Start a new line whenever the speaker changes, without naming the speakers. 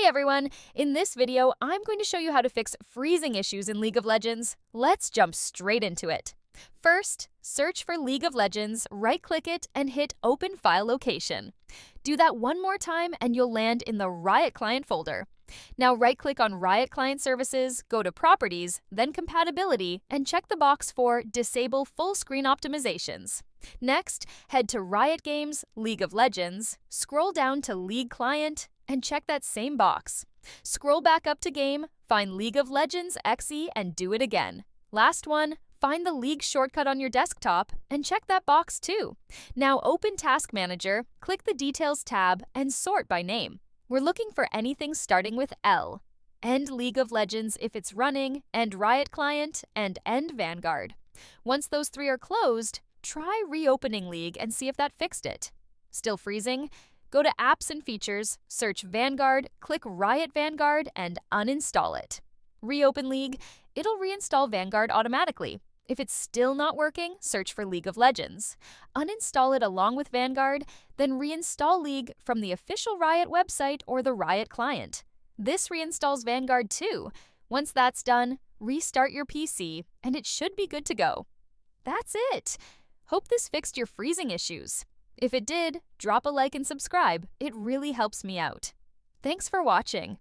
Hey everyone! In this video, I'm going to show you how to fix freezing issues in League of Legends. Let's jump straight into it. First, search for League of Legends, right-click it, and hit Open File Location. Do that one more time and you'll land in the Riot Client folder. Now right-click on Riot Client Services, go to Properties, then Compatibility, and check the box for Disable Full Screen Optimizations. Next, head to Riot Games, League of Legends, scroll down to League Client, and check that same box. Scroll back up to Game, find League of Legends XE, and do it again. Last one, find the League shortcut on your desktop, and check that box too. Now open Task Manager, click the Details tab, and sort by name. We're looking for anything starting with L. End League of Legends if it's running, end Riot Client, and end Vanguard. Once those three are closed, try reopening League and see if that fixed it. Still freezing? Go to Apps and Features, search Vanguard, click Riot Vanguard, and uninstall it. Reopen League, it'll reinstall Vanguard automatically. If it's still not working, search for League of Legends. Uninstall it along with Vanguard, then reinstall League from the official Riot website or the Riot client. This reinstalls Vanguard too. Once that's done, restart your PC, and it should be good to go. That's it! Hope this fixed your freezing issues. If it did, drop a like and subscribe. It really helps me out. Thanks for watching.